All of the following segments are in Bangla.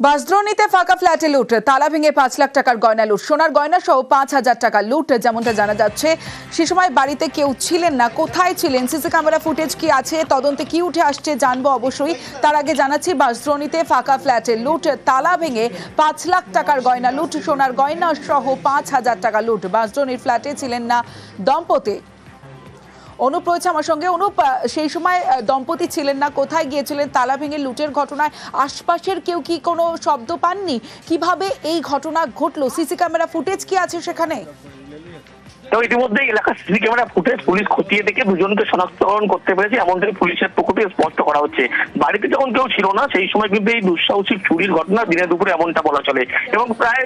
বাঁশদ্রোণীতে ফাঁকা ফ্ল্যাটে লুট, তালা ভেঙে 5 লাখ টাকার গয়না লুট, সোনার গয়না সহ 5,000 টাকা লুট। যেমনটা জানা যাচ্ছে, সে সময় বাড়িতে কেউ ছিলেন না। কোথায় ছিলেন, সিসি ক্যামেরা ফুটেজ কি আছে, তদন্তে কি উঠে আসছে জানবো অবশ্যই। তার আগে জানাচ্ছি, বাঁশদ্রোণীতে ফাঁকা ফ্ল্যাটে লুট, তালা ভেঙে 5 লাখ টাকার গয়না লুট, সোনার গয়না সহ 5,000 টাকা লুট। বাঁশদ্রোণীর ফ্ল্যাটে ছিলেন না দম্পতি। অনুপ রয়েছে আমার সঙ্গে। অনুপ, সেই সময় দম্পতি ছিলেন না, কোথায় গিয়েছিলেন? তালা ভেঙে লুটের ঘটনায় আশপাশের কেউ কি কোনো শব্দ পাননি? কিভাবে এই ঘটনা ঘটলো? সিসি ক্যামেরা ফুটেজ কি আছে সেখানে? তো ইতিমধ্যে এলাকার সিসি ক্যামেরা ফুটেজ পুলিশ খতিয়ে দেখে দুজনকে শনাক্তকরণ করতে পেরেছে, এমনটাই পুলিশের পক্ষ থেকে স্পষ্ট করা হচ্ছে। বাড়িতে যখন কেউ ছিল না সেই সময় কিন্তু এই দুঃসাহসিক চুরির ঘটনা দিনে দুপুরে এমনটা বলা চলে। এবং প্রায়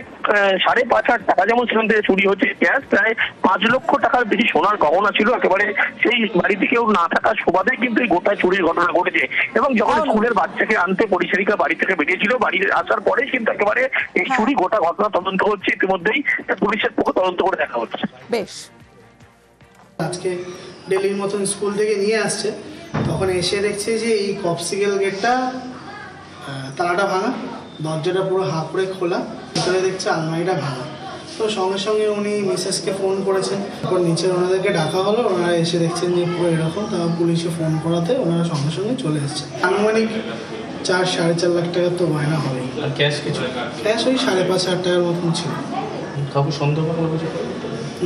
5,500 টাকা যেমন সেখান থেকে চুরি হচ্ছে, ক্যাশ প্রায় 5 লক্ষ টাকার বেশি সোনার গহনা ছিল। একেবারে সেই বাড়িতে কেউ না থাকার সুবাদে কিন্তু এই গোটা চুরির ঘটনা ঘটেছে। এবং যখন স্কুলের বাচ্চাকে আনতে পরিচারিকা বাড়ি থেকে বেরিয়েছিল, বাড়ি আসার পরে কিন্তু একেবারে এই চুরি গোটা ঘটনা তদন্ত হচ্ছে। ইতিমধ্যেই পুলিশের পক্ষ তদন্ত করে দেখা হচ্ছে। বেশ, আজকে ডেলির মতন স্কুল থেকে নিয়ে আসছে, তখন এসে দেখছে যে এই কপসিকেল গেটটা তালাটা ভাঙা, দরজাটা পুরো হাফ করে খোলা, ভিতরে দেখছে আলমারিটা ভাঙা। তো সঙ্গে সঙ্গে উনি মিসেসকে ফোন করেছেন, তারপর নিচে ওনাদেরকে ডাকা হলো, ওনারা এসে দেখছেন যে পুরো এরকম। তারপর পুলিশে ফোন করাতে ওনারা সঙ্গে সঙ্গে চলে এসছে। আনুমানিক 4-4.5 লাখ টাকার তো গয়না হবেই। আর ক্যাশ কিছু? ক্যাশ ওই 5,500 টাকার মতন ছিল। কাউকে সন্দেহ করা হয়েছে?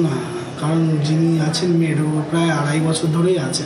না, কারণ যিনি আছেন মেয়ের, ও প্রায় 2.5 বছর ধরেই আছে।